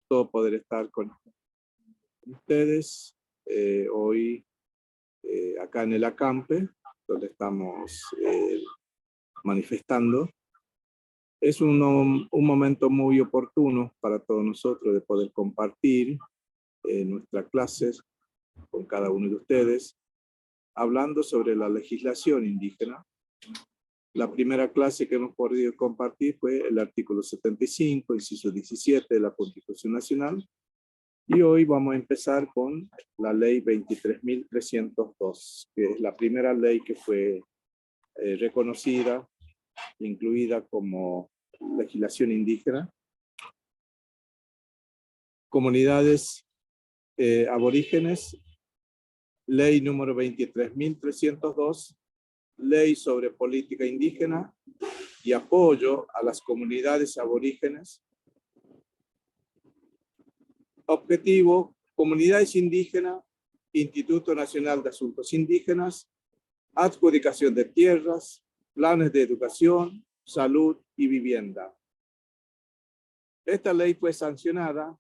gusto poder estar con ustedes hoy acá en el acampe, donde estamos manifestando. Es un momento muy oportuno para todos nosotros de poder compartir nuestras clases con cada uno de ustedes, hablando sobre la legislación indígena. La primera clase que hemos podido compartir fue el artículo 75, inciso 17 de la Constitución Nacional. Y hoy vamos a empezar con la ley 23.302, que es la primera ley que fue reconocida, incluida como legislación indígena. Comunidades aborígenes, ley número 23.302, ley sobre política indígena y apoyo a las comunidades aborígenes. Objetivo: comunidades indígenas, Instituto Nacional de Asuntos Indígenas, adjudicación de tierras, planes de educación, salud y vivienda. Esta ley fue sancionada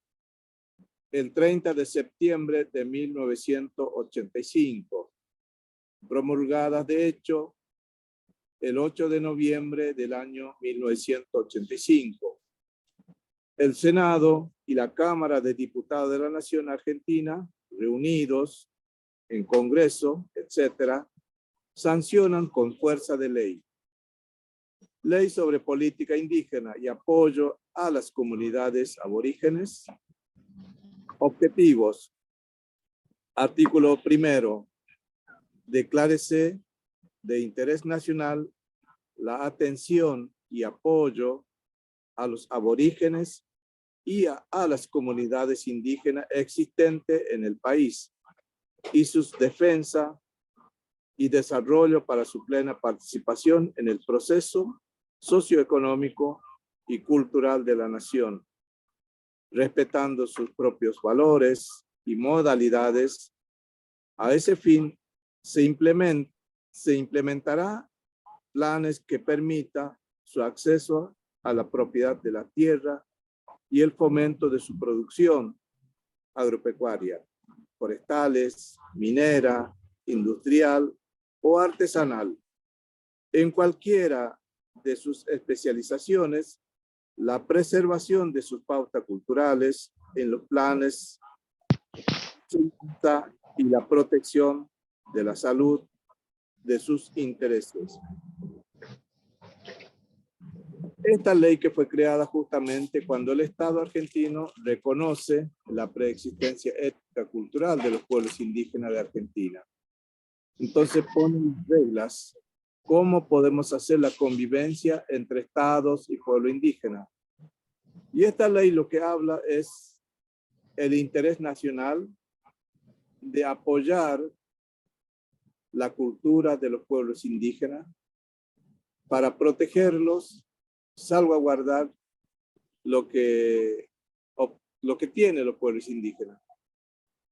el 30 de septiembre de 1985, promulgada de hecho el 8 de noviembre del año 1985. El Senado y la Cámara de Diputados de la Nación Argentina, reunidos en Congreso, etcétera, sancionan con fuerza de ley. Ley sobre política indígena y apoyo a las comunidades aborígenes. Objetivos. Artículo primero. Declárese de interés nacional la atención y apoyo a los aborígenes y a las comunidades indígenas existentes en el país y sus defensa y desarrollo para su plena participación en el proceso socioeconómico y cultural de la nación, respetando sus propios valores y modalidades. A ese fin, se implementará planes que permita su acceso a la propiedad de la tierra y el fomento de su producción agropecuaria, forestales, minera, industrial o artesanal. En cualquiera de sus especializaciones, la preservación de sus pautas culturales en los planes y la protección de la salud de sus intereses. Esta ley que fue creada justamente cuando el Estado argentino reconoce la preexistencia étnica cultural de los pueblos indígenas de Argentina. Entonces ponen reglas. ¿Cómo podemos hacer la convivencia entre estados y pueblo indígena? Y esta ley lo que habla es el interés nacional de apoyar la cultura de los pueblos indígenas para protegerlos, salvaguardar lo que tienen los pueblos indígenas.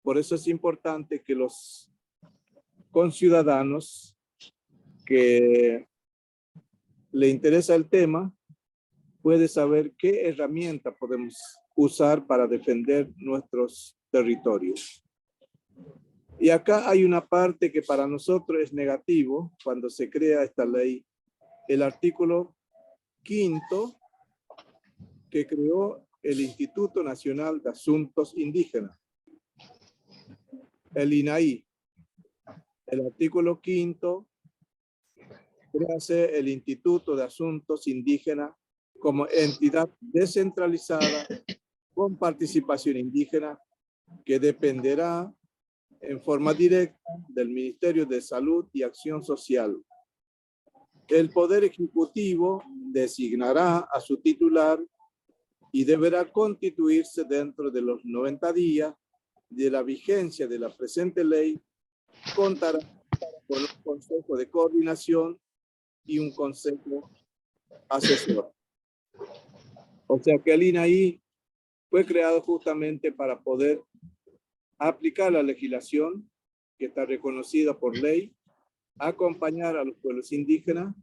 Por eso es importante que los conciudadanos que le interesa el tema pueden saber qué herramienta podemos usar para defender nuestros territorios. Y acá hay una parte que para nosotros es negativo cuando se crea esta ley. El artículo 5 que creó el Instituto Nacional de Asuntos Indígenas, el INAI. El artículo 5 hace el Instituto de Asuntos Indígenas como entidad descentralizada con participación indígena que dependerá en forma directa del Ministerio de Salud y Acción Social. El Poder Ejecutivo designará a su titular y deberá constituirse dentro de los 90 días de la vigencia de la presente ley. Contará con un consejo de coordinación y un consejo asesor. O sea que el INAI fue creado justamente para poder aplicar la legislación que está reconocida por ley, acompañar a los pueblos indígenas,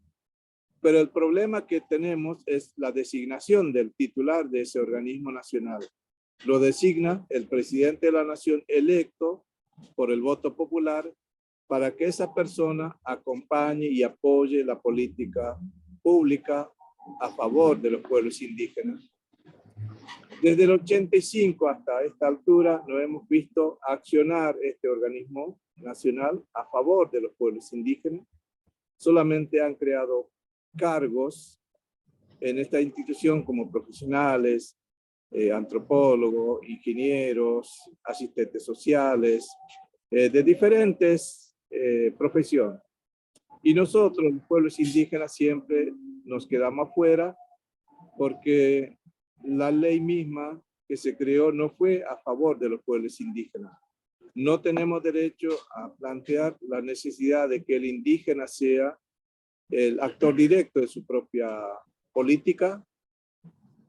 pero el problema que tenemos es la designación del titular de ese organismo nacional. lo designa el presidente de la nación electo por el voto popular para que esa persona acompañe y apoye la política pública a favor de los pueblos indígenas. Desde el 85 hasta esta altura no hemos visto accionar este organismo nacional a favor de los pueblos indígenas. Solamente han creado cargos en esta institución como profesionales, antropólogos, ingenieros, asistentes sociales, de diferentes profesiones. Y nosotros, los pueblos indígenas, siempre nos quedamos afuera porque la ley misma que se creó no fue a favor de los pueblos indígenas. No tenemos derecho a plantear la necesidad de que el indígena sea el actor directo de su propia política.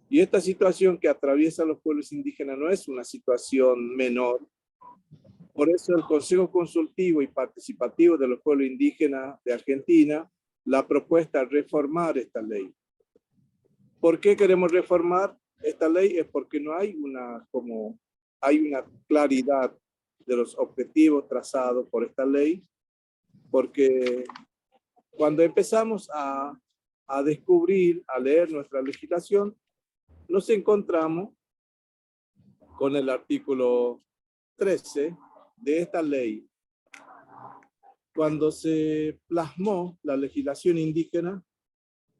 Y esta situación que atraviesa los pueblos indígenas no es una situación menor. Por eso el Consejo Consultivo y Participativo de los Pueblos Indígenas de Argentina, la propuesta es reformar esta ley. ¿Por qué queremos reformar esta ley? Es porque no hay una claridad de los objetivos trazados por esta ley, porque cuando empezamos a descubrir, a leer nuestra legislación, nos encontramos con el artículo 13 de esta ley. Cuando se plasmó la legislación indígena,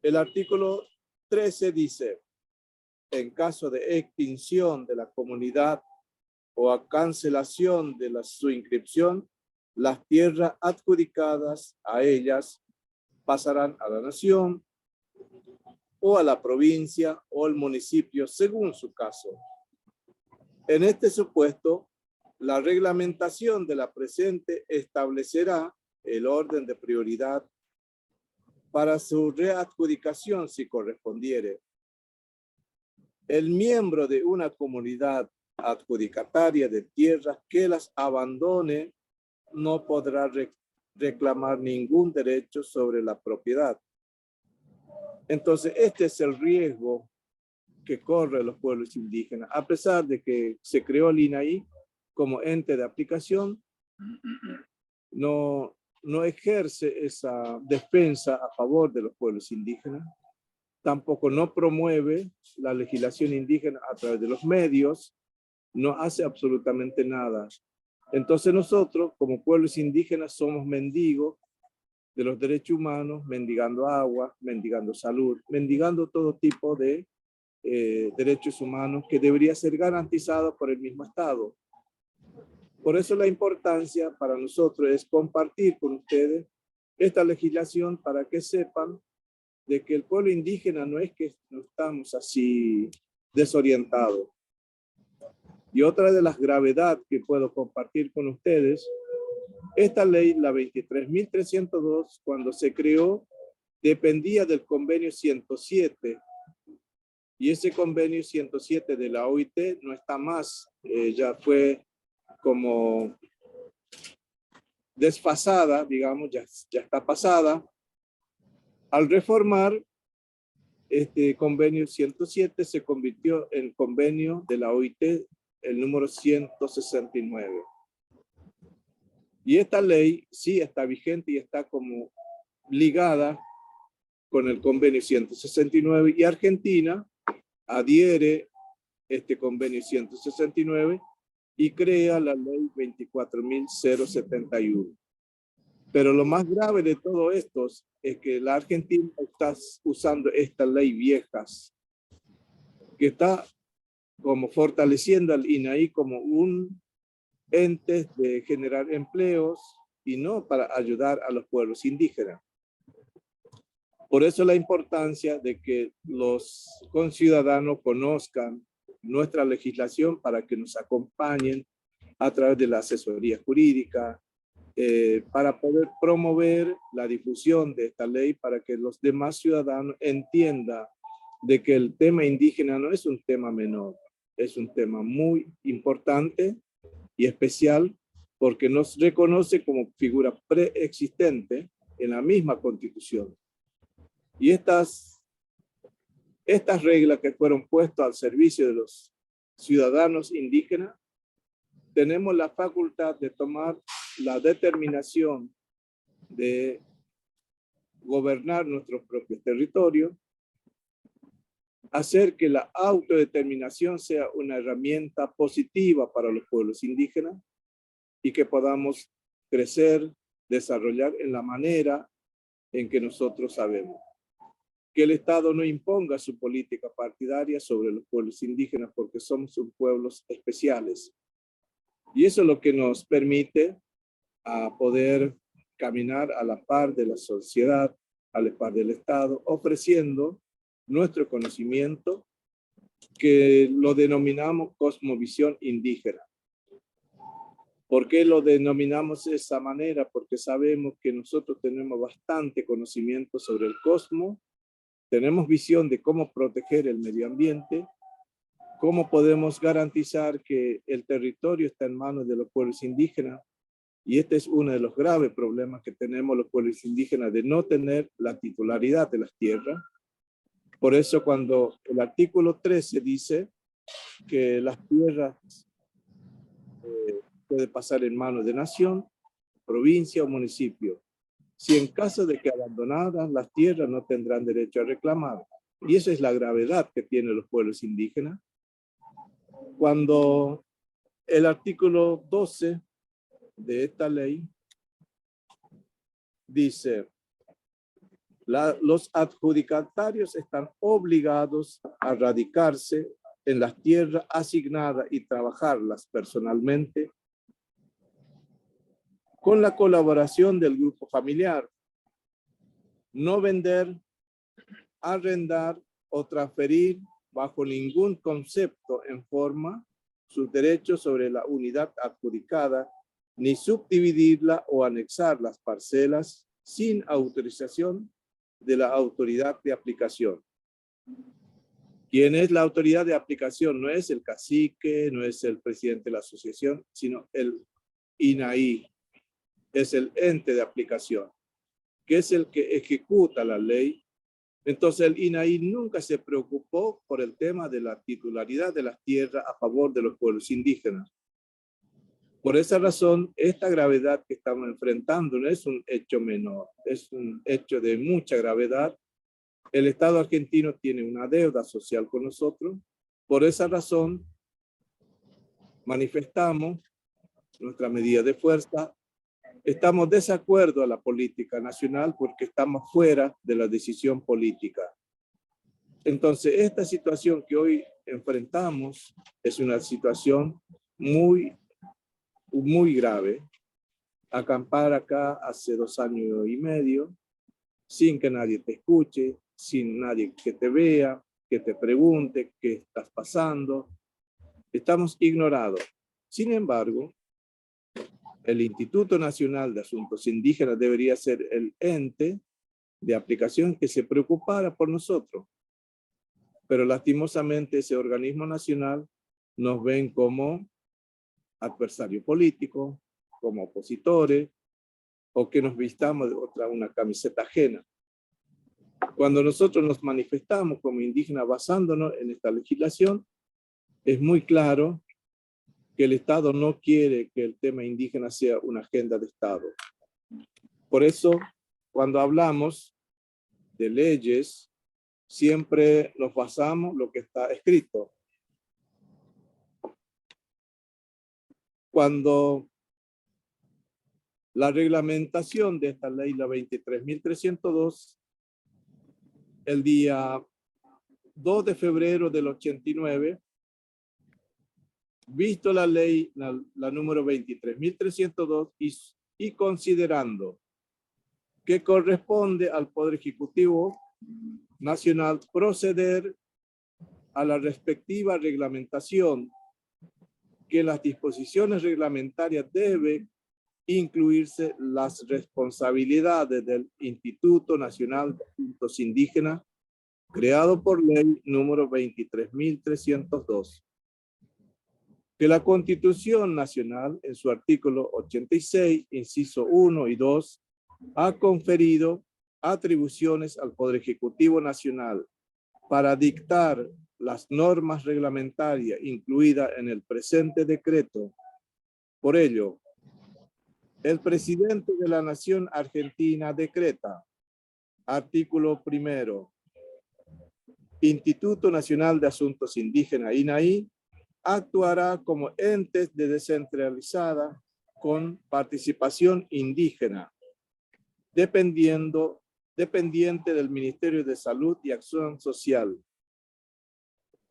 el artículo 13 dice: en caso de extinción de la comunidad o a cancelación de su inscripción, las tierras adjudicadas a ellas pasarán a la nación o a la provincia o al municipio según su caso. En este supuesto, la reglamentación de la presente establecerá el orden de prioridad para su readjudicación si correspondiere. El miembro de una comunidad adjudicataria de tierras que las abandone no podrá reclamar ningún derecho sobre la propiedad. Entonces, este es el riesgo que corren los pueblos indígenas. A pesar de que se creó el INAI como ente de aplicación, no ejerce esa defensa a favor de los pueblos indígenas. Tampoco no promueve la legislación indígena a través de los medios, no hace absolutamente nada. Entonces nosotros, como pueblos indígenas, somos mendigos de los derechos humanos, mendigando agua, mendigando salud, mendigando todo tipo de derechos humanos que debería ser garantizado por el mismo Estado. Por eso la importancia para nosotros es compartir con ustedes esta legislación para que sepan de que el pueblo indígena no es que no estamos así desorientados. Y otra de las gravedades que puedo compartir con ustedes, esta ley, la 23.302, cuando se creó, dependía del convenio 107. Y ese convenio 107 de la OIT no está más, ya fue como desfasada, digamos, ya está pasada. Al reformar este convenio 107 se convirtió en convenio de la OIT, el número 169. Y esta ley sí está vigente y está como ligada con el convenio 169 y Argentina adhiere este convenio 169 y crea la ley 24.071. Pero lo más grave de todo esto es que la Argentina está usando estas leyes viejas, que está como fortaleciendo al INAI como un ente de generar empleos y no para ayudar a los pueblos indígenas. Por eso la importancia de que los conciudadanos conozcan nuestra legislación para que nos acompañen a través de la asesoría jurídica, para poder promover la difusión de esta ley para que los demás ciudadanos entiendan de que el tema indígena no es un tema menor, es un tema muy importante y especial porque nos reconoce como figura preexistente en la misma Constitución. Y estas reglas que fueron puestas al servicio de los ciudadanos indígenas, tenemos la facultad de tomar la determinación de gobernar nuestros propios territorios, hacer que la autodeterminación sea una herramienta positiva para los pueblos indígenas y que podamos crecer, desarrollar en la manera en que nosotros sabemos. Que el Estado no imponga su política partidaria sobre los pueblos indígenas porque somos pueblos especiales. Y eso es lo que nos permite a poder caminar a la par de la sociedad, a la par del Estado, ofreciendo nuestro conocimiento que lo denominamos cosmovisión indígena. ¿Por qué lo denominamos de esa manera? Porque sabemos que nosotros tenemos bastante conocimiento sobre el cosmos, tenemos visión de cómo proteger el medio ambiente, cómo podemos garantizar que el territorio está en manos de los pueblos indígenas, y este es uno de los graves problemas que tenemos los pueblos indígenas de no tener la titularidad de las tierras. Por eso cuando el artículo 13 dice que las tierras pueden pasar en manos de nación, provincia o municipio, si en caso de que abandonadas las tierras no tendrán derecho a reclamar. Y esa es la gravedad que tienen los pueblos indígenas. Cuando el artículo 12 de esta ley dice: los adjudicatarios están obligados a radicarse en las tierras asignadas y trabajarlas personalmente con la colaboración del grupo familiar, no vender, arrendar o transferir bajo ningún concepto en forma sus derechos sobre la unidad adjudicada, ni subdividirla o anexar las parcelas sin autorización de la autoridad de aplicación. ¿Quién es la autoridad de aplicación? No es el cacique, no es el presidente de la asociación, sino el INAI. Es el ente de aplicación, que es el que ejecuta la ley. Entonces el INAI nunca se preocupó por el tema de la titularidad de las tierras a favor de los pueblos indígenas. Por esa razón, esta gravedad que estamos enfrentando no es un hecho menor, es un hecho de mucha gravedad. El Estado argentino tiene una deuda social con nosotros. Por esa razón, manifestamos nuestra medida de fuerza. Estamos de desacuerdo a la política nacional porque estamos fuera de la decisión política. Entonces, esta situación que hoy enfrentamos es una situación muy grave. Acampar acá hace 2 años y medio, sin que nadie te escuche, sin nadie que te vea, que te pregunte qué estás pasando. Estamos ignorados. Sin embargo, el Instituto Nacional de Asuntos Indígenas debería ser el ente de aplicación que se preocupara por nosotros. Pero lastimosamente ese organismo nacional nos ven como adversarios políticos, como opositores, o que nos vistamos de una camiseta ajena. Cuando nosotros nos manifestamos como indígenas basándonos en esta legislación, es muy claro que el Estado no quiere que el tema indígena sea una agenda de Estado. Por eso, cuando hablamos de leyes, siempre nos basamos en lo que está escrito. Cuando la reglamentación de esta ley, la 23.302, el día 2 de febrero del 89, visto la ley, la número 23.302, y considerando que corresponde al Poder Ejecutivo Nacional proceder a la respectiva reglamentación, que las disposiciones reglamentarias deben incluirse las responsabilidades del Instituto Nacional de Asuntos Indígenas, creado por ley número 23.302. Que la Constitución Nacional, en su artículo 86, inciso 1 y 2, ha conferido atribuciones al Poder Ejecutivo Nacional para dictar las normas reglamentarias incluidas en el presente decreto. Por ello, el presidente de la Nación Argentina decreta, artículo 1, Instituto Nacional de Asuntos Indígenas, INAI, actuará como entes de descentralizada con participación indígena, dependiente del Ministerio de Salud y Acción Social.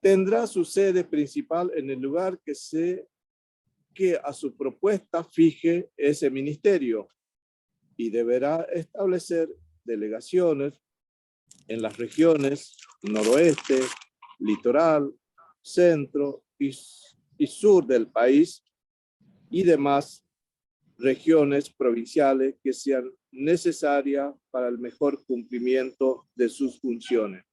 Tendrá su sede principal en el lugar que a su propuesta fije ese ministerio y deberá establecer delegaciones en las regiones noroeste, litoral, centro y sur del país y demás regiones provinciales que sean necesarias para el mejor cumplimiento de sus funciones.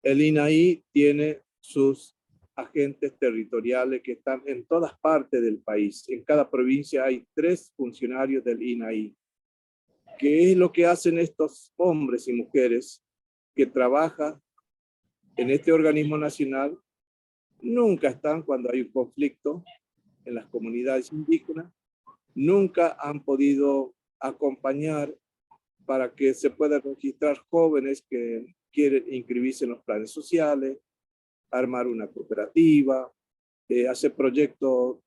El INAI tiene sus agentes territoriales que están en todas partes del país. En cada provincia hay 3 funcionarios del INAI. ¿Qué es lo que hacen estos hombres y mujeres que trabajan en este organismo nacional? Nunca están cuando hay un conflicto en las comunidades indígenas, nunca han podido acompañar para que se puedan registrar jóvenes que quieren inscribirse en los planes sociales, armar una cooperativa, hacer proyectos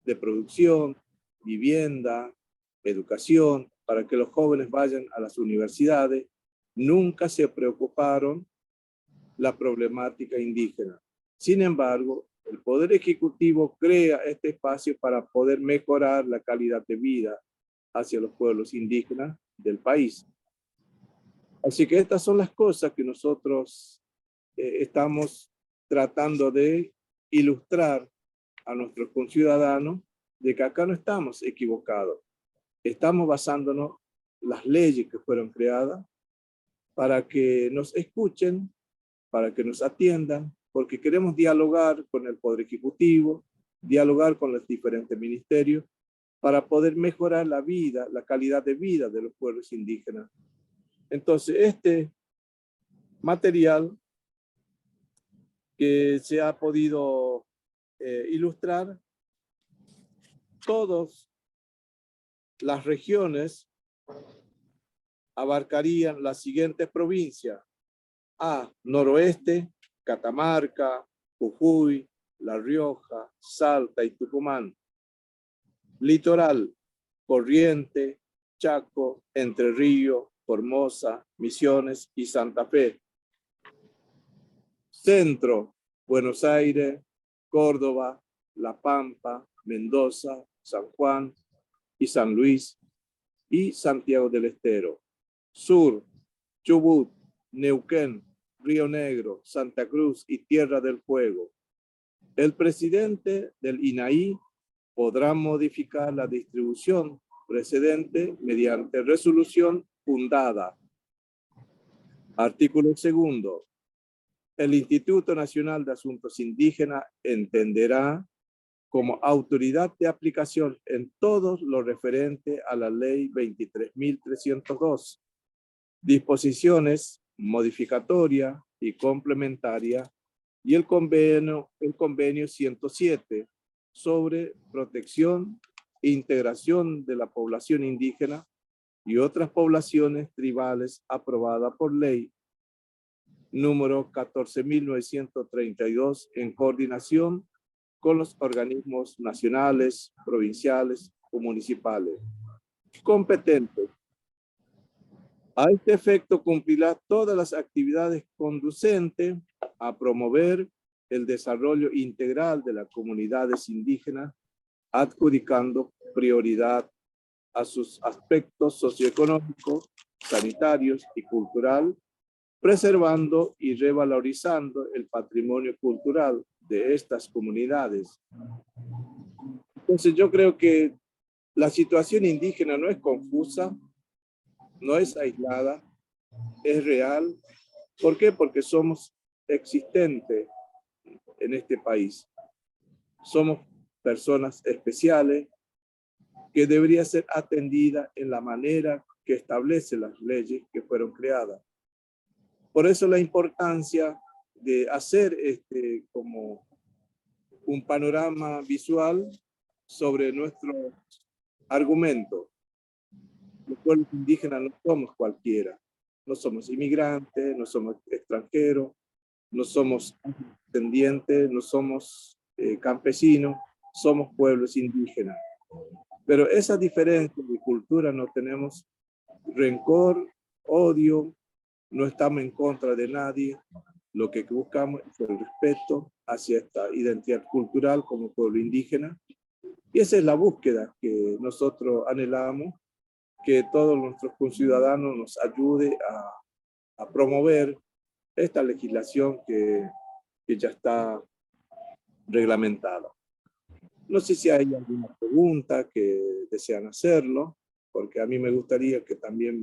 de producción, vivienda, educación, para que los jóvenes vayan a las universidades. Nunca se preocuparon la problemática indígena. Sin embargo, el Poder Ejecutivo crea este espacio para poder mejorar la calidad de vida hacia los pueblos indígenas del país. Así que estas son las cosas que nosotros estamos tratando de ilustrar a nuestros conciudadanos de que acá no estamos equivocados. Estamos basándonos en las leyes que fueron creadas para que nos escuchen, para que nos atiendan, porque queremos dialogar con el Poder Ejecutivo, dialogar con los diferentes ministerios, para poder mejorar la vida, la calidad de vida de los pueblos indígenas. Entonces, este material que se ha podido ilustrar, todas las regiones abarcarían las siguientes provincias: A, noroeste, Catamarca, Jujuy, La Rioja, Salta y Tucumán. Litoral, Corrientes, Chaco, Entre Ríos, Formosa, Misiones y Santa Fe. Centro, Buenos Aires, Córdoba, La Pampa, Mendoza, San Juan y San Luis y Santiago del Estero. Sur, Chubut, Neuquén, Río Negro, Santa Cruz y Tierra del Fuego. El presidente del INAI podrá modificar la distribución precedente mediante resolución fundada. Artículo 2. El Instituto Nacional de Asuntos Indígenas entenderá como autoridad de aplicación en todo lo referente a la Ley 23.302, disposiciones modificatorias y complementarias y el convenio 107 sobre protección e integración de la población indígena y otras poblaciones tribales aprobada por ley número 14.932 en coordinación con los organismos nacionales, provinciales o municipales competentes. A este efecto cumplirá todas las actividades conducentes a promover el desarrollo integral de las comunidades indígenas, adjudicando prioridad a sus aspectos socioeconómicos, sanitarios y cultural, preservando y revalorizando el patrimonio cultural de estas comunidades. Entonces yo creo que la situación indígena no es confusa, no es aislada, es real. ¿Por qué? Porque somos existentes en este país. Somos personas especiales que deberían ser atendidas en la manera que establecen las leyes que fueron creadas. Por eso la importancia de hacer como un panorama visual sobre nuestro argumento. Los pueblos indígenas no somos cualquiera, no somos inmigrantes, no somos extranjeros, no somos descendientes, no somos campesinos, somos pueblos indígenas. Pero esa diferencia de cultura no tenemos rencor, odio, no estamos en contra de nadie. Lo que buscamos es el respeto hacia esta identidad cultural como pueblo indígena. Y esa es la búsqueda que nosotros anhelamos, que todos nuestros conciudadanos nos ayude a promover esta legislación que ya está reglamentada. No sé si hay alguna pregunta que desean hacerlo, porque a mí me gustaría que también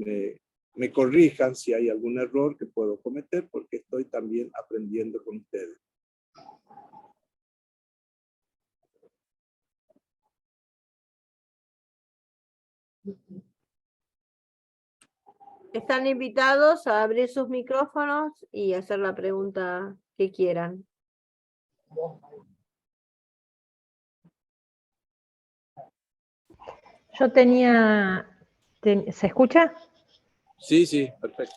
me corrijan si hay algún error que puedo cometer, porque estoy también aprendiendo con ustedes. Están invitados a abrir sus micrófonos y hacer la pregunta que quieran. Yo ¿se escucha? Sí, sí, perfecto.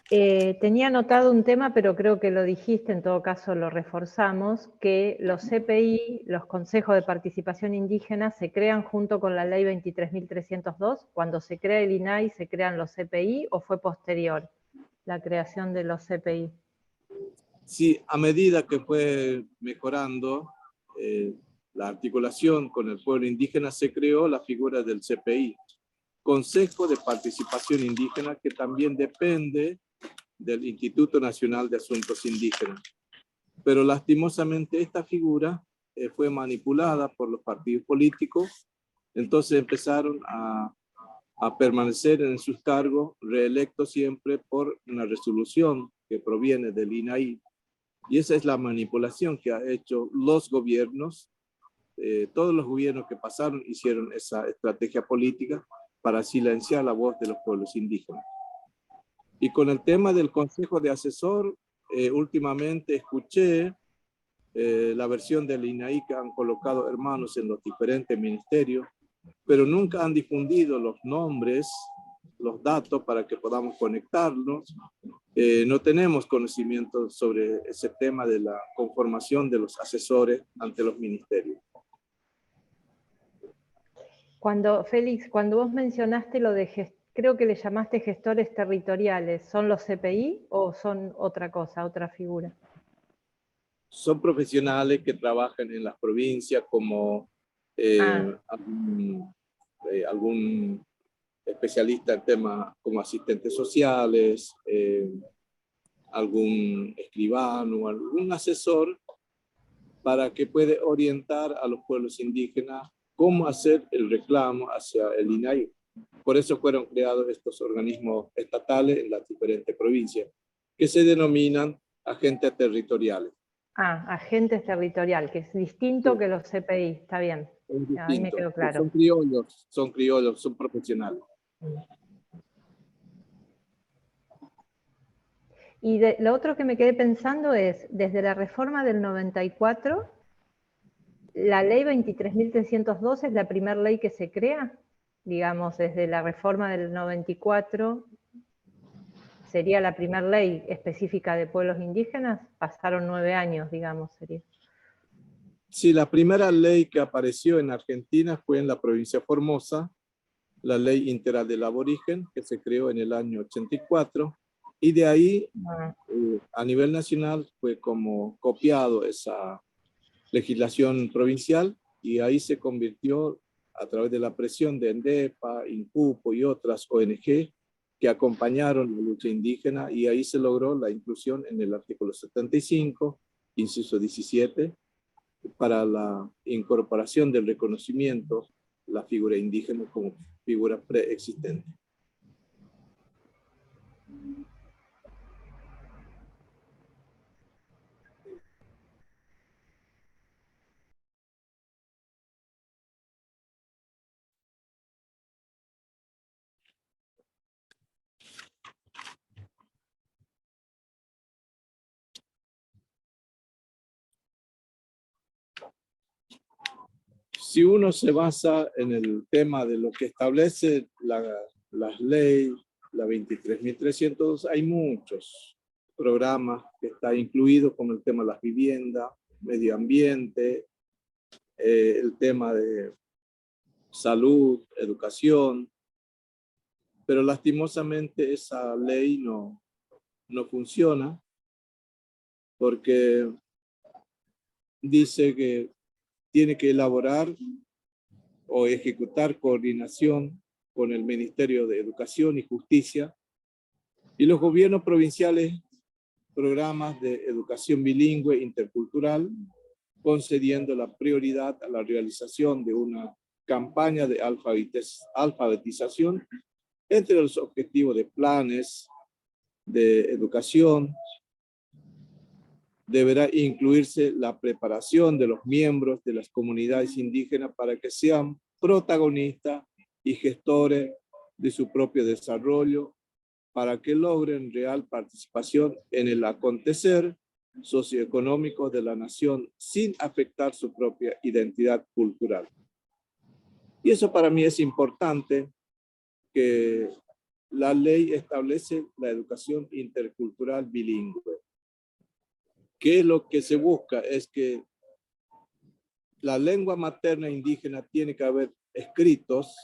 Tenía anotado un tema, pero creo que lo dijiste, en todo caso lo reforzamos, que los CPI, los Consejos de Participación Indígena, se crean junto con la Ley 23.302. Cuando se crea el INAI, ¿se crean los CPI o fue posterior la creación de los CPI? Sí, a medida que fue mejorando la articulación con el pueblo indígena, se creó la figura del CPI, Consejo de Participación Indígena, que también depende del Instituto Nacional de Asuntos Indígenas. Pero lastimosamente esta figura fue manipulada por los partidos políticos, entonces empezaron a permanecer en sus cargos, reelectos siempre por una resolución que proviene del INAI. Y esa es la manipulación que ha hecho los gobiernos. Todos los gobiernos que pasaron hicieron esa estrategia política para silenciar la voz de los pueblos indígenas. Y con el tema del Consejo de Asesor, últimamente escuché la versión del INAI que han colocado hermanos en los diferentes ministerios, pero nunca han difundido los nombres, los datos para que podamos conectarnos. No tenemos conocimiento sobre ese tema de la conformación de los asesores ante los ministerios. Félix, cuando vos mencionaste lo de, creo que le llamaste gestores territoriales, ¿son los CPI o son otra cosa, otra figura? Son profesionales que trabajan en las provincias como algún especialista en temas como asistentes sociales, algún escribano, algún asesor para que pueda orientar a los pueblos indígenas cómo hacer el reclamo hacia el INAI. Por eso fueron creados estos organismos estatales en las diferentes provincias, que se denominan agentes territoriales. Agentes territorial, que es distinto sí, que los CPI, está bien. Ahí me quedó claro. Son criollos, son profesionales. Y lo otro que me quedé pensando es, desde la reforma del 94, la ley 23.302 es la primera ley que se crea, digamos, desde la reforma del 94, sería la primera ley específica de pueblos indígenas, pasaron 9 años, digamos, sería. Sí, la primera ley que apareció en Argentina fue en la provincia de Formosa, la Ley Integral del Aborigen, que se creó en el año 84, y de ahí, a nivel nacional, fue como copiado esa legislación provincial, y ahí se convirtió a través de la presión de ENDEPA, INCUPO y otras ONG que acompañaron la lucha indígena, y ahí se logró la inclusión en el artículo 75, inciso 17, para la incorporación del reconocimiento la figura indígena como figura preexistente. si uno se basa en el tema de lo que establece la ley, la 23.302, hay muchos programas que están incluidos como el tema de las viviendas, medio ambiente, el tema de salud, educación, pero lastimosamente esa ley no funciona porque dice que tiene que elaborar o ejecutar coordinación con el Ministerio de Educación y Justicia y los gobiernos provinciales programas de educación bilingüe intercultural, concediendo la prioridad a la realización de una campaña de alfabetización entre los objetivos de planes de educación. Deberá incluirse la preparación de los miembros de las comunidades indígenas para que sean protagonistas y gestores de su propio desarrollo, para que logren real participación en el acontecer socioeconómico de la nación sin afectar su propia identidad cultural. Y eso para mí es importante, que la ley establece la educación intercultural bilingüe. ¿Qué es lo que se busca? Es que la lengua materna indígena tiene que haber escritos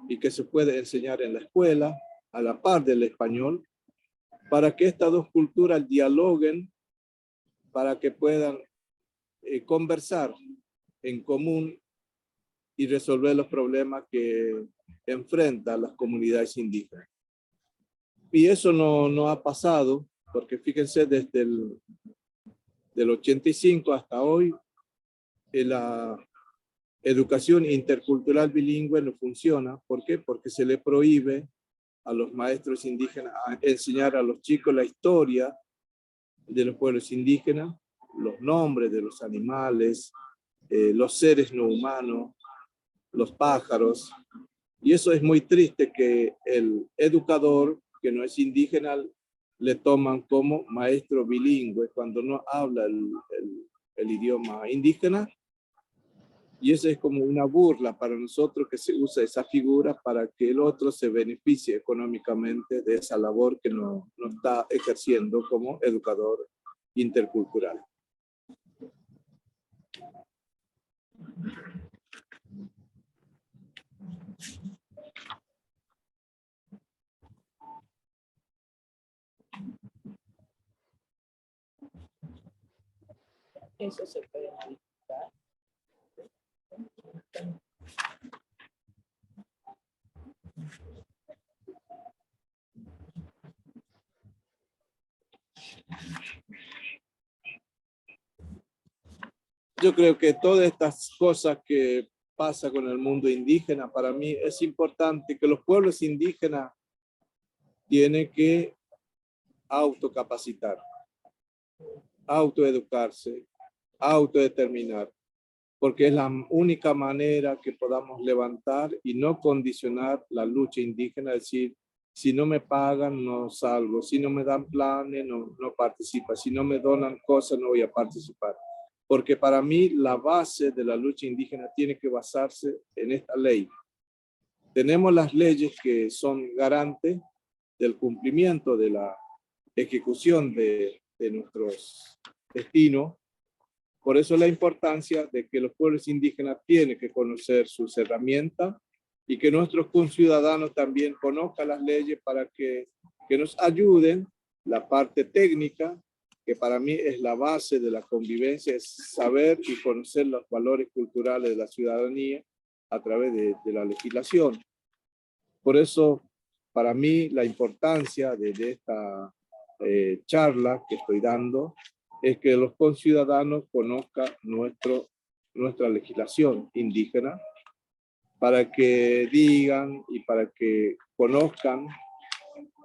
y que se puede enseñar en la escuela a la par del español, para que estas dos culturas dialoguen, para que puedan conversar en común y resolver los problemas que enfrentan las comunidades indígenas. Y eso no ha pasado, porque fíjense, desde del 85 hasta hoy, la educación intercultural bilingüe no funciona. ¿Por qué? Porque se le prohíbe a los maestros indígenas a enseñar a los chicos la historia de los pueblos indígenas, los nombres de los animales, los seres no humanos, los pájaros. Y eso es muy triste, que el educador que no es indígena le toman como maestro bilingüe cuando no habla el idioma indígena. Y eso es como una burla para nosotros, que se usa esa figura para que el otro se beneficie económicamente de esa labor que no está ejerciendo como educador intercultural. Eso se puede modificar. Yo creo que todas estas cosas que pasa con el mundo indígena, para mí es importante que los pueblos indígenas tienen que autocapacitar, autoeducarse, autodeterminar, porque es la única manera que podamos levantar y no condicionar la lucha indígena, decir, si no me pagan, no salgo, si no me dan planes, no participo, si no me donan cosas, no voy a participar. Porque para mí la base de la lucha indígena tiene que basarse en esta ley. Tenemos las leyes que son garantes del cumplimiento de la ejecución de nuestros destinos. Por eso la importancia de que los pueblos indígenas tienen que conocer sus herramientas y que nuestros conciudadanos también conozcan las leyes para que nos ayuden. La parte técnica, que para mí es la base de la convivencia, es saber y conocer los valores culturales de la ciudadanía a través de la legislación. Por eso, para mí, la importancia de esta charla que estoy dando es que los conciudadanos conozcan nuestra legislación indígena, para que digan y para que conozcan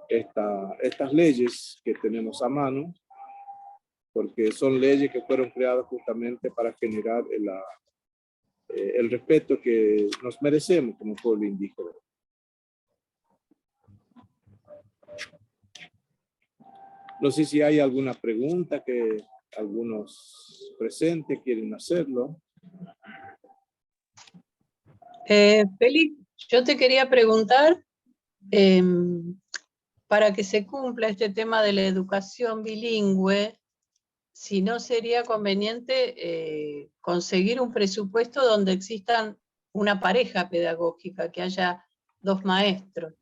estas leyes que tenemos a mano, porque son leyes que fueron creadas justamente para generar el respeto que nos merecemos como pueblo indígena. No sé si hay alguna pregunta que algunos presentes quieren hacerlo. Félix, yo te quería preguntar, para que se cumpla este tema de la educación bilingüe, si no sería conveniente conseguir un presupuesto donde existan una pareja pedagógica, que haya 2 maestros.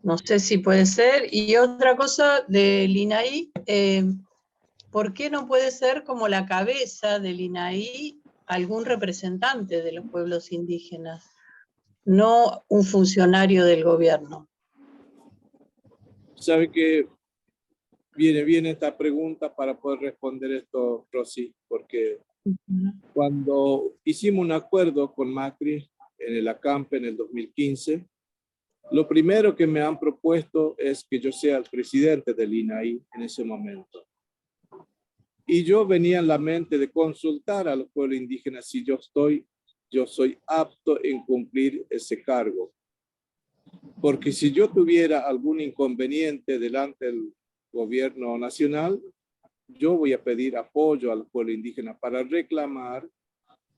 No sé si puede ser. Y otra cosa del INAI, ¿por qué no puede ser como la cabeza del INAI algún representante de los pueblos indígenas, no un funcionario del gobierno? Sabe que viene bien esta pregunta para poder responder esto, Rosy, porque cuando hicimos un acuerdo con Macri en el ACAMPE en el 2015, lo primero que me han propuesto es que yo sea el presidente del INAI en ese momento. Y yo venía en la mente de consultar a los pueblos indígenas si yo soy apto en cumplir ese cargo. Porque si yo tuviera algún inconveniente delante del gobierno nacional, yo voy a pedir apoyo a los pueblos indígenas para reclamar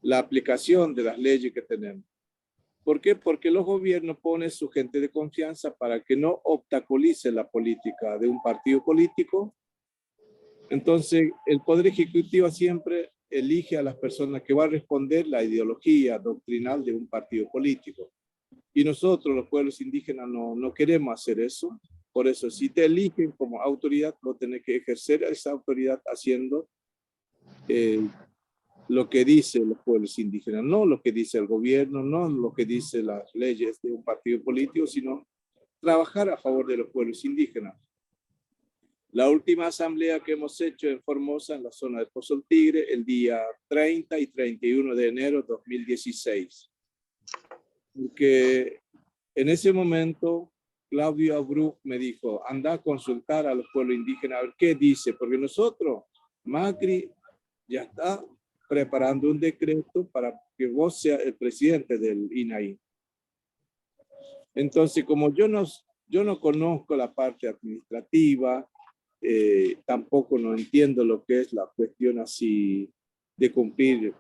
la aplicación de las leyes que tenemos. ¿Por qué? Porque los gobiernos ponen su gente de confianza para que no obstaculice la política de un partido político. Entonces, el Poder Ejecutivo siempre elige a las personas que van a responder la ideología doctrinal de un partido político. Y nosotros, los pueblos indígenas, no queremos hacer eso. Por eso, si te eligen como autoridad, vos tenés que ejercer esa autoridad haciendo lo que dicen los pueblos indígenas, no lo que dice el gobierno, no lo que dicen las leyes de un partido político, sino trabajar a favor de los pueblos indígenas. La última asamblea que hemos hecho en Formosa, en la zona de Pozo del Tigre, el día 30 y 31 de enero de 2016. Porque en ese momento, Claudio Abreu me dijo, anda a consultar a los pueblos indígenas a ver qué dice, porque nosotros, Macri, ya está preparando un decreto para que vos seas el presidente del INAI. Entonces, como yo no conozco la parte administrativa, tampoco no entiendo lo que es la cuestión así de cumplir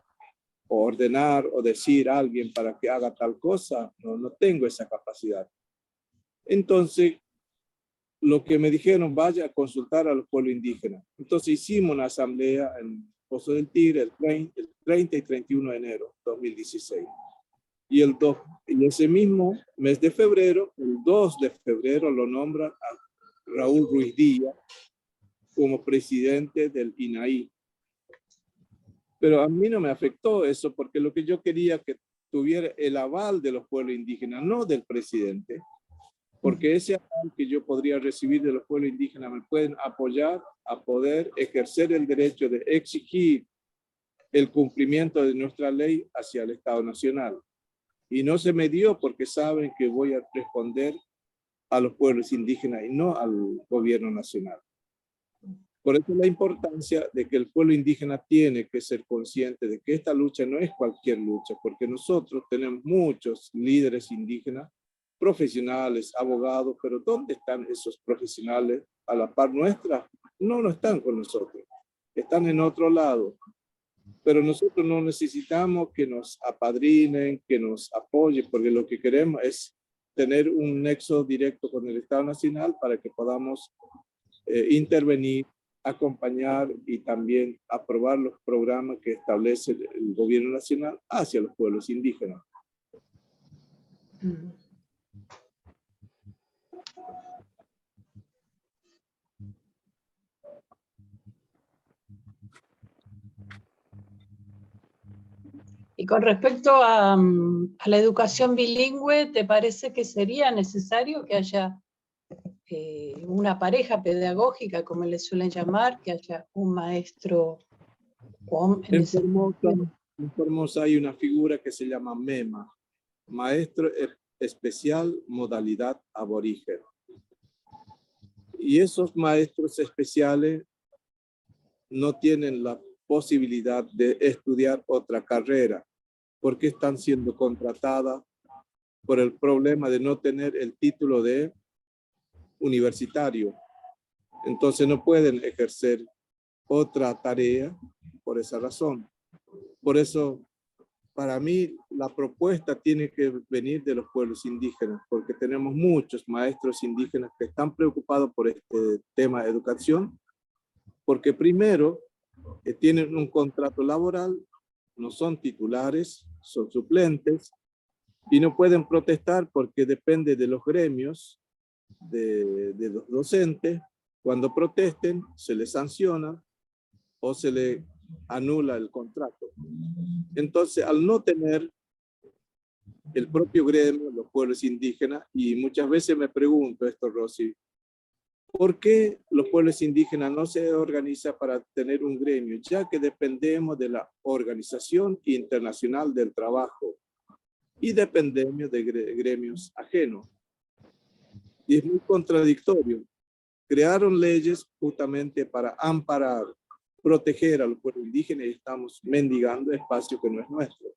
o ordenar o decir a alguien para que haga tal cosa, no tengo esa capacidad. Entonces, lo que me dijeron, vaya a consultar a los pueblos indígenas. Entonces hicimos una asamblea en Pozo del Tigre el 30 y 31 de enero de 2016. Y ese mismo mes de febrero, el 2 de febrero, lo nombran a Raúl Ruiz Díaz como presidente del INAI. Pero a mí no me afectó eso, porque lo que yo quería que tuviera el aval de los pueblos indígenas, no del presidente, porque ese aval que yo podría recibir de los pueblos indígenas me pueden apoyar a poder ejercer el derecho de exigir el cumplimiento de nuestra ley hacia el Estado Nacional. Y no se me dio porque saben que voy a responder a los pueblos indígenas y no al gobierno nacional. Por eso la importancia de que el pueblo indígena tiene que ser consciente de que esta lucha no es cualquier lucha, porque nosotros tenemos muchos líderes indígenas, profesionales, abogados, pero ¿dónde están esos profesionales a la par nuestra? No están con nosotros, están en otro lado. Pero nosotros no necesitamos que nos apadrinen, que nos apoyen, porque lo que queremos es tener un nexo directo con el Estado Nacional para que podamos intervenir, acompañar y también aprobar los programas que establece el gobierno nacional hacia los pueblos indígenas. Y con respecto a la educación bilingüe, ¿te parece que sería necesario que haya una pareja pedagógica, como le suelen llamar, que haya un maestro? En Formosa hay una figura que se llama MEMA, Maestro Especial Modalidad Aborigen. Y esos maestros especiales no tienen la posibilidad de estudiar otra carrera porque están siendo contratadas por el problema de no tener el título de universitario. Entonces no pueden ejercer otra tarea por esa razón. Por eso para mí la propuesta tiene que venir de los pueblos indígenas, porque tenemos muchos maestros indígenas que están preocupados por este tema de educación, porque primero tienen un contrato laboral, no son titulares, son suplentes, y no pueden protestar porque depende de los gremios, de los docentes. Cuando protesten, se les sanciona o se les anula el contrato. Entonces, al no tener el propio gremio, los pueblos indígenas, y muchas veces me pregunto esto, Rosy, ¿por qué los pueblos indígenas no se organizan para tener un gremio? Ya que dependemos de la Organización Internacional del Trabajo y dependemos de gremios ajenos. Y es muy contradictorio. Crearon leyes justamente para amparar, proteger a los pueblos indígenas y estamos mendigando espacio que no es nuestro.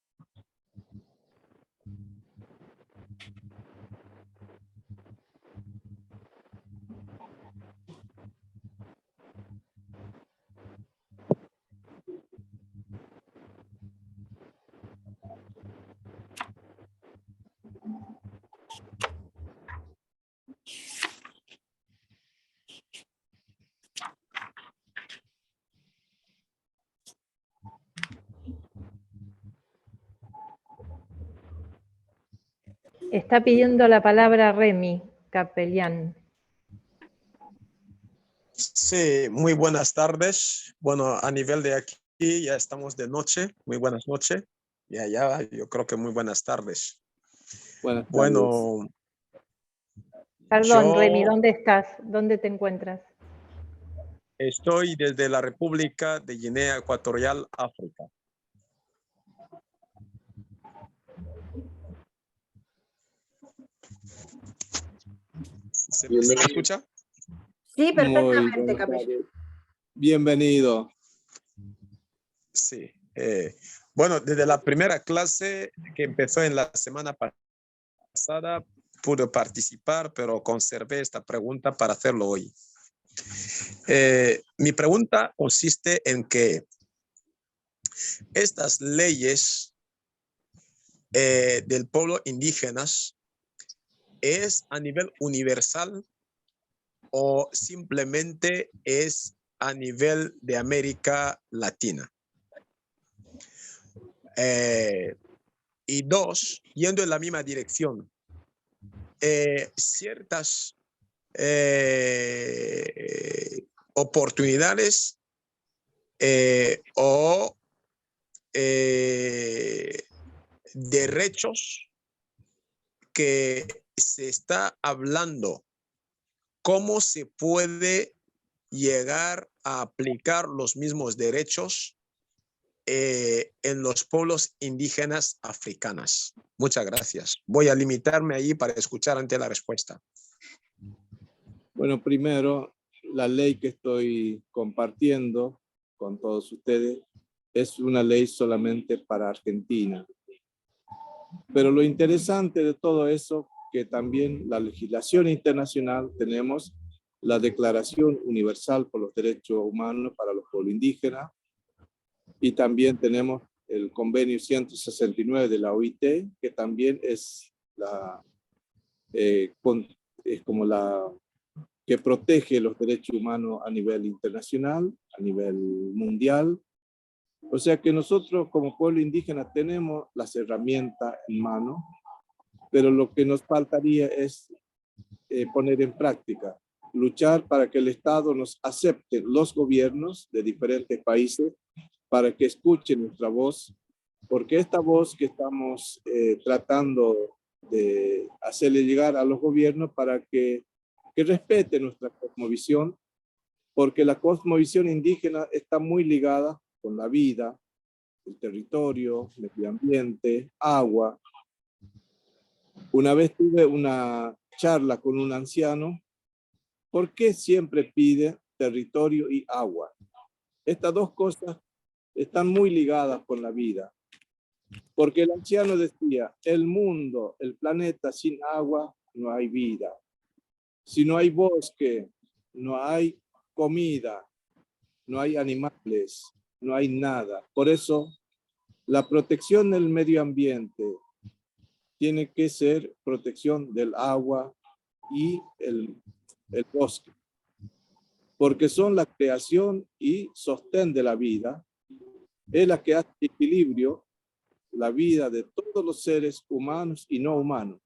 Está pidiendo la palabra Remy, capellán. Sí, muy buenas tardes. Bueno, a nivel de aquí ya estamos de noche. Muy buenas noches. Y allá yo creo que muy buenas tardes. Buenas tardes. Bueno, Perdón, yo Remy, ¿dónde estás? ¿Dónde te encuentras? estoy desde la República de Guinea Ecuatorial, África. ¿Se me escucha? Sí, Muy perfectamente, buenas capellán. tardes. Bienvenido. Sí. Bueno, desde la primera clase que empezó en la semana pasada, pude participar, pero conservé esta pregunta para hacerlo hoy. Mi pregunta consiste en que estas leyes del pueblo indígenas es a nivel universal o simplemente es a nivel de América Latina. Y dos, yendo en la misma dirección, ciertas oportunidades o derechos que se está hablando, ¿cómo se puede llegar a aplicar los mismos derechos en los pueblos indígenas africanos? Muchas gracias. Voy a limitarme ahí para escuchar ante la respuesta. Bueno, primero, la ley que estoy compartiendo con todos ustedes es una ley solamente para Argentina. Pero lo interesante de todo eso, que también la legislación internacional, tenemos la Declaración Universal por los Derechos Humanos para los pueblos indígenas, y también tenemos el convenio 169 de la OIT, que también es como la que protege los derechos humanos a nivel internacional, a nivel mundial. O sea que nosotros como pueblo indígena tenemos las herramientas en mano, pero lo que nos faltaría es poner en práctica, luchar para que el Estado nos acepte, los gobiernos de diferentes países, para que escuchen nuestra voz, porque esta voz que estamos tratando de hacerle llegar a los gobiernos para que respeten nuestra cosmovisión, porque la cosmovisión indígena está muy ligada con la vida, el territorio, el medio ambiente, agua. Una vez tuve una charla con un anciano, ¿por qué siempre pide territorio y agua? Estas dos cosas están muy ligadas con la vida, porque el anciano decía, el mundo, el planeta sin agua, no hay vida. Si no hay bosque, no hay comida, no hay animales, no hay nada. Por eso La protección del medio ambiente tiene que ser protección del agua y el bosque, porque son la creación y sostén de la vida, es la que hace equilibrio la vida de todos los seres humanos y no humanos.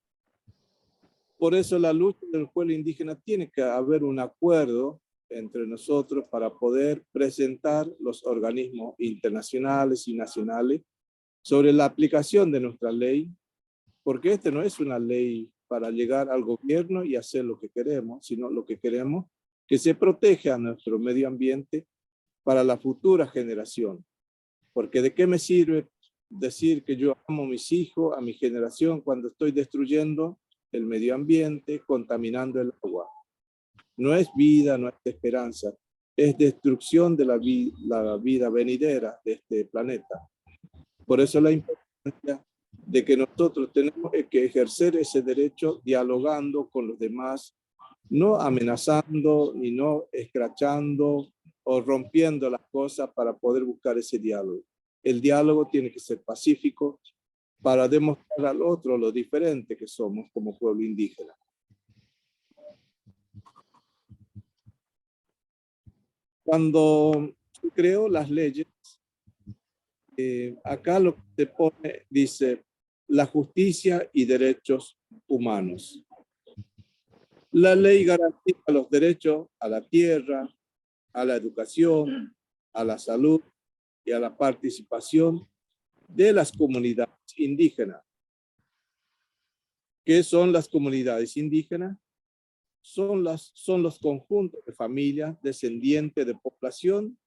Por eso la lucha del pueblo indígena tiene que haber un acuerdo entre nosotros para poder presentar los organismos internacionales y nacionales sobre la aplicación de nuestra ley, porque esta no es una ley para llegar al gobierno y hacer lo que queremos, sino lo que queremos que se proteja nuestro medio ambiente para la futura generación. Porque ¿de qué me sirve decir que yo amo a mis hijos, a mi generación, cuando estoy destruyendo el medio ambiente, contaminando el agua? No es vida, no es esperanza, es destrucción de la vida venidera de este planeta. Por eso la importancia de que nosotros tenemos que ejercer ese derecho dialogando con los demás, no amenazando ni no escrachando o rompiendo las cosas para poder buscar ese diálogo. El diálogo tiene que ser pacífico para demostrar al otro lo diferente que somos como pueblo indígena. Cuando se creó las leyes, acá lo que se pone, dice, la justicia y derechos humanos. La ley garantiza los derechos a la tierra, a la educación, a la salud y a la participación de las comunidades indígenas. ¿Qué son las comunidades indígenas? Son los conjuntos de familias descendientes de población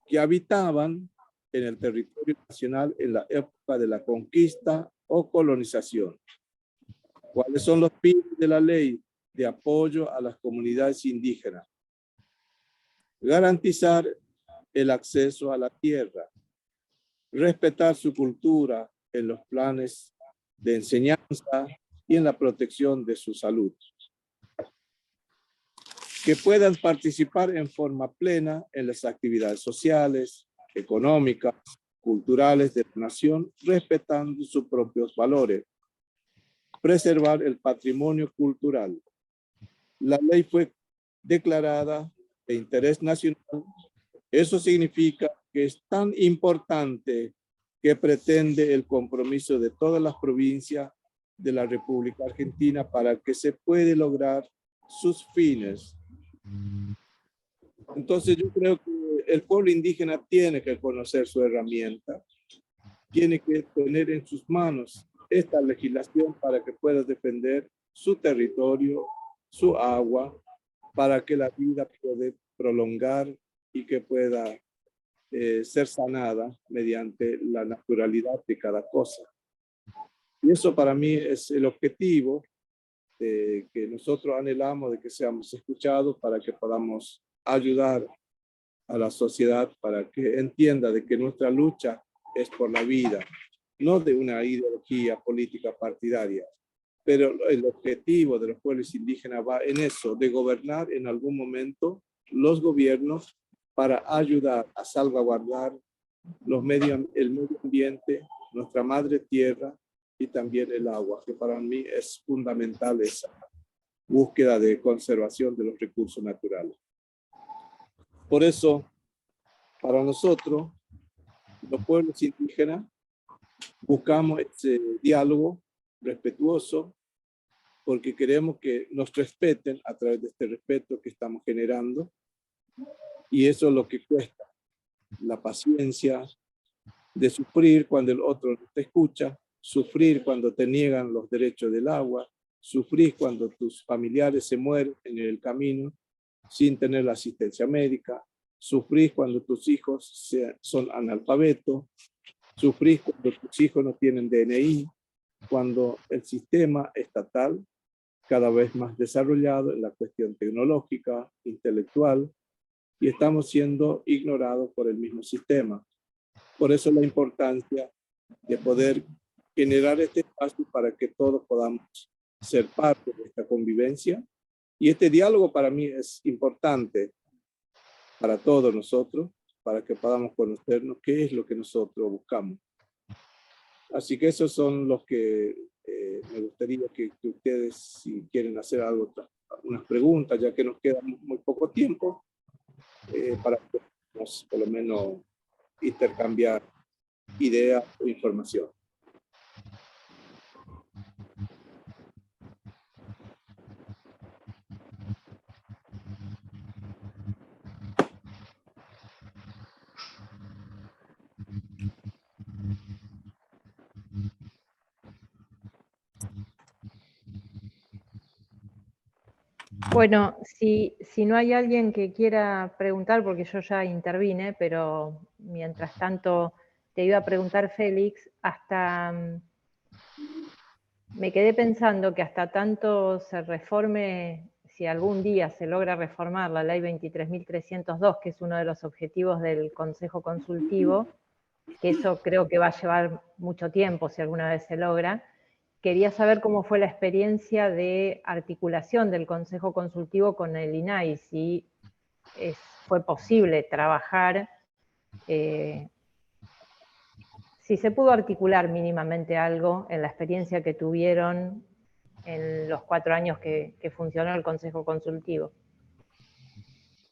que habitaban en el territorio nacional en la época de la conquista o colonización. ¿Cuáles son los fines de la ley de apoyo a las comunidades indígenas? Garantizar el acceso a la tierra, respetar su cultura en los planes de enseñanza y en la protección de su salud. Que puedan participar en forma plena en las actividades sociales, económicas, culturales de la nación, respetando sus propios valores. Preservar el patrimonio cultural. La ley fue declarada de interés nacional. Eso significa que es tan importante que pretende el compromiso de todas las provincias de la República Argentina para que se pueda lograr sus fines. Entonces yo creo que el pueblo indígena tiene que conocer su herramienta, tiene que tener en sus manos esta legislación para que pueda defender su territorio, su agua, para que la vida pueda prolongar y que pueda ser sanada mediante la naturalidad de cada cosa. Y eso para mí es el objetivo que nosotros anhelamos, de que seamos escuchados para que podamos ayudar a la sociedad para que entienda de que nuestra lucha es por la vida, no de una ideología política partidaria. Pero el objetivo de los pueblos indígenas va en eso, de gobernar en algún momento los gobiernos para ayudar a salvaguardar el medio ambiente, nuestra madre tierra y también el agua, que para mí es fundamental esa búsqueda de conservación de los recursos naturales. Por eso, para nosotros, los pueblos indígenas, buscamos ese diálogo respetuoso porque queremos que nos respeten a través de este respeto que estamos generando, y eso es lo que cuesta, la paciencia de sufrir cuando el otro no te escucha, sufrir cuando te niegan los derechos del agua, sufrir cuando tus familiares se mueren en el camino sin tener la asistencia médica, sufrir cuando tus hijos son analfabetos, sufrir cuando tus hijos no tienen DNI, cuando el sistema estatal, cada vez más desarrollado en la cuestión tecnológica, intelectual, y estamos siendo ignorados por el mismo sistema. Por eso la importancia de poder generar este espacio para que todos podamos ser parte de esta convivencia. Y este diálogo para mí es importante para todos nosotros, para que podamos conocernos qué es lo que nosotros buscamos. Así que esos son los que me gustaría que ustedes, si quieren hacer algo, unas preguntas, ya que nos queda muy poco tiempo, para que podamos por lo menos intercambiar ideas o información. Bueno, si no hay alguien que quiera preguntar, porque yo ya intervine, pero mientras tanto te iba a preguntar, Félix, me quedé pensando que hasta tanto se reforme, si algún día se logra reformar la ley 23.302, que es uno de los objetivos del Consejo Consultivo, que eso creo que va a llevar mucho tiempo si alguna vez se logra. Quería saber cómo fue la experiencia de articulación del Consejo Consultivo con el INAI, si fue posible trabajar, si se pudo articular mínimamente algo en la experiencia que tuvieron en los 4 años que funcionó el Consejo Consultivo.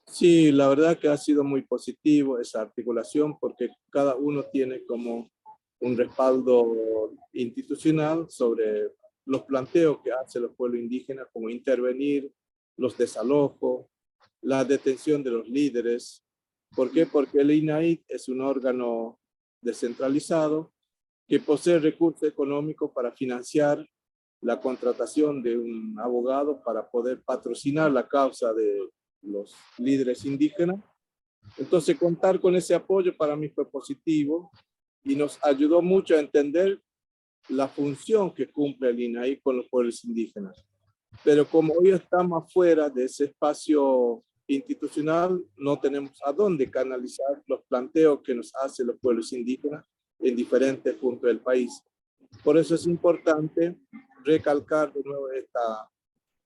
Sí, la verdad que ha sido muy positivo esa articulación porque cada uno tiene como un respaldo institucional sobre los planteos que hacen los pueblos indígenas, como intervenir, los desalojos, la detención de los líderes. ¿Por qué? Porque el INAI es un órgano descentralizado que posee recursos económicos para financiar la contratación de un abogado para poder patrocinar la causa de los líderes indígenas. Entonces, contar con ese apoyo para mí fue positivo y nos ayudó mucho a entender la función que cumple el INAI con los pueblos indígenas. Pero como hoy estamos afuera de ese espacio institucional, no tenemos a dónde canalizar los planteos que nos hacen los pueblos indígenas en diferentes puntos del país. Por eso es importante recalcar de nuevo esta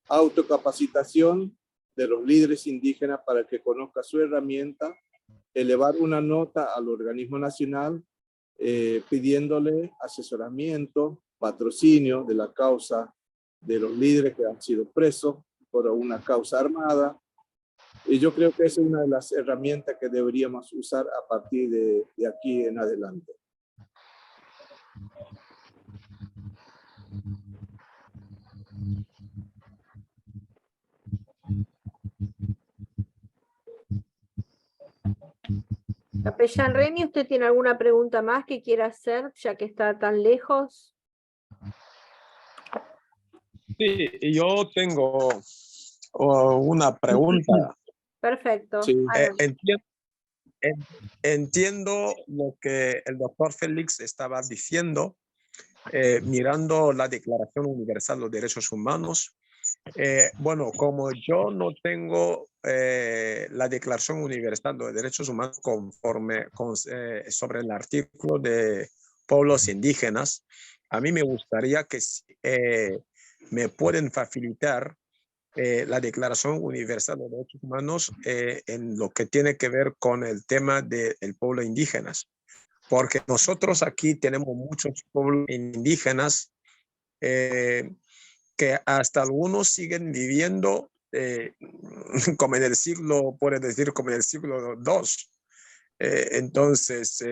autocapacitación de los líderes indígenas para que conozca su herramienta, elevar una nota al organismo nacional pidiéndole asesoramiento, patrocinio de la causa de los líderes que han sido presos por una causa armada. Y yo creo que esa es una de las herramientas que deberíamos usar a partir de aquí en adelante. Capellán Remy, ¿usted tiene alguna pregunta más que quiera hacer, ya que está tan lejos? Sí, yo tengo una pregunta. Perfecto. Sí. Entiendo lo que el doctor Félix estaba diciendo, mirando la Declaración Universal de los Derechos Humanos. Bueno, como yo no tengo la Declaración Universal de los Derechos Humanos sobre el artículo de pueblos indígenas, a mí me gustaría que me pueden facilitar la Declaración Universal de los Derechos Humanos en lo que tiene que ver con el tema del pueblo indígenas. Porque nosotros aquí tenemos muchos pueblos indígenas que hasta algunos siguen viviendo como en el siglo, puede decir, como en el siglo II. Entonces,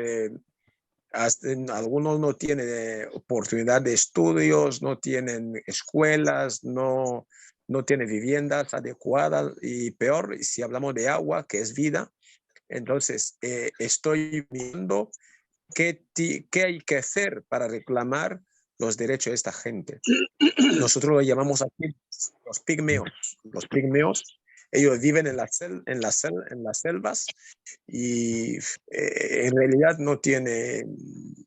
algunos no tienen oportunidad de estudios, no tienen escuelas, no tienen viviendas adecuadas y peor, si hablamos de agua, que es vida. Entonces, estoy viendo qué hay que hacer para reclamar los derechos de esta gente. Nosotros lo llamamos aquí los pigmeos. Los pigmeos, ellos viven en las selvas y en realidad no tienen,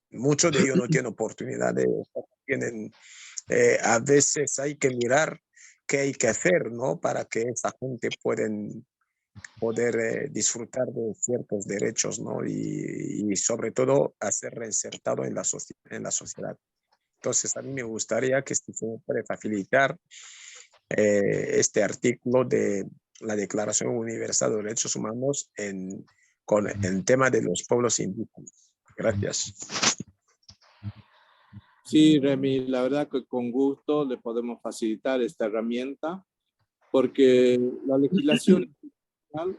muchos de ellos no tienen oportunidades, a veces hay que mirar qué hay que hacer, ¿no? Para que esa gente poder disfrutar de ciertos derechos, ¿no? Y sobre todo a ser reinsertado en la sociedad. Entonces, a mí me gustaría que se puede facilitar este artículo de la Declaración Universal de los Derechos Humanos con el tema de los pueblos indígenas. Gracias. Sí, Remy, la verdad que con gusto le podemos facilitar esta herramienta porque la legislación nacional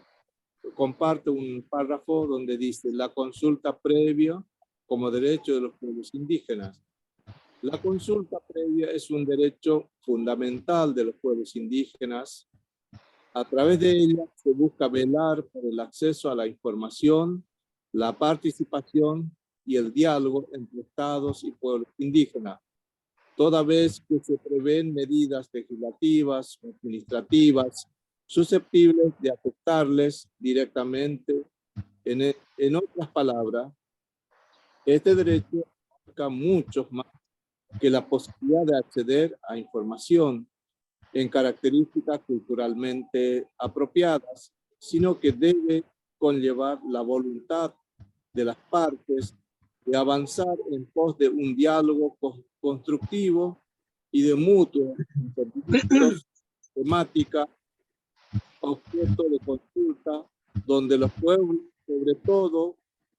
comparte un párrafo donde dice la consulta previa como derecho de los pueblos indígenas. La consulta previa es un derecho fundamental de los pueblos indígenas. A través de ella se busca velar por el acceso a la información, la participación y el diálogo entre estados y pueblos indígenas, toda vez que se prevén medidas legislativas o administrativas susceptibles de afectarles directamente. En otras palabras, este derecho abarca mucho más que la posibilidad de acceder a información en características culturalmente apropiadas, sino que debe conllevar la voluntad de las partes de avanzar en pos de un diálogo constructivo y de mutuo entendimiento, temática, objeto de consulta, donde los pueblos, sobre todo,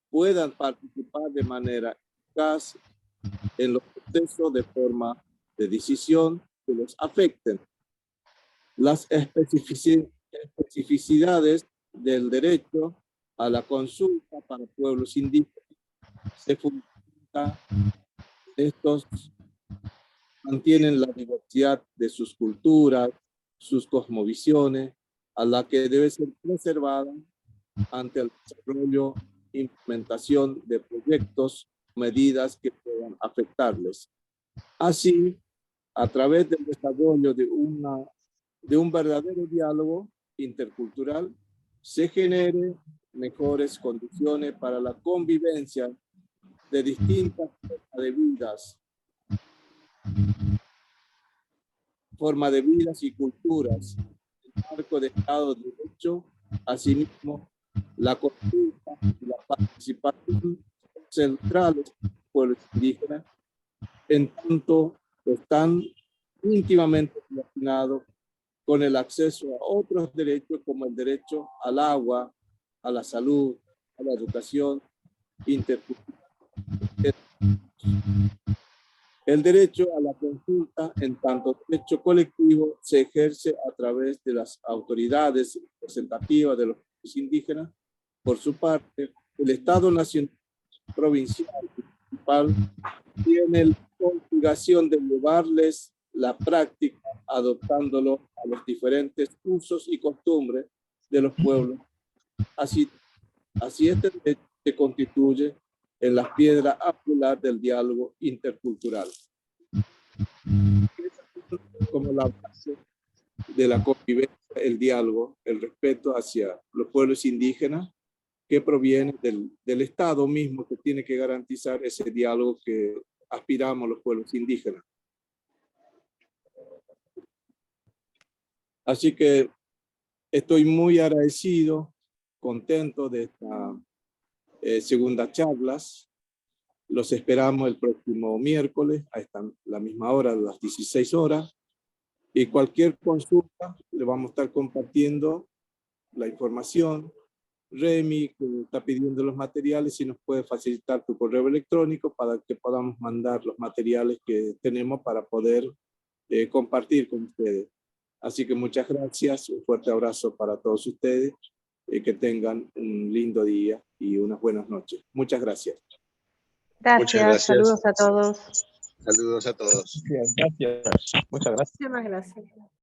puedan participar de manera eficaz en los procesos de forma de decisión que los afecten. Las especificidades del derecho a la consulta para pueblos indígenas se fundamentan. Estos mantienen la diversidad de sus culturas, sus cosmovisiones, a la que debe ser preservada ante el desarrollo e implementación de proyectos, medidas que puedan afectarles. Así, a través del desarrollo de un verdadero diálogo intercultural, se genere mejores condiciones para la convivencia de distintas formas de vidas y culturas, el marco de Estado de Derecho. Asimismo, la consulta y la participación centrales de los pueblos indígenas, en tanto están íntimamente relacionados con el acceso a otros derechos como el derecho al agua, a la salud, a la educación intercultural. El derecho a la consulta, en tanto derecho colectivo, se ejerce a través de las autoridades representativas de los pueblos indígenas. Por su parte, el Estado nacional, provincial y municipal tiene la obligación de llevarles la práctica, adoptándolo a los diferentes usos y costumbres de los pueblos. Así este derecho se constituye en la piedra angular del diálogo intercultural, como la base de la convivencia, el diálogo, el respeto hacia los pueblos indígenas, que proviene del Estado mismo, que tiene que garantizar ese diálogo que aspiramos los pueblos indígenas. Así que estoy muy agradecido, contento de esta segunda charlas. Los esperamos el próximo miércoles a la misma hora, a las 16 horas. Y cualquier consulta, le vamos a estar compartiendo la información. Remy, que está pidiendo los materiales, si nos puede facilitar tu correo electrónico para que podamos mandar los materiales que tenemos para poder compartir con ustedes. Así que muchas gracias, un fuerte abrazo para todos ustedes, que tengan un lindo día y unas buenas noches. Muchas gracias. Gracias, saludos a todos. Saludos a todos. Gracias. Muchas gracias. Muchísimas gracias.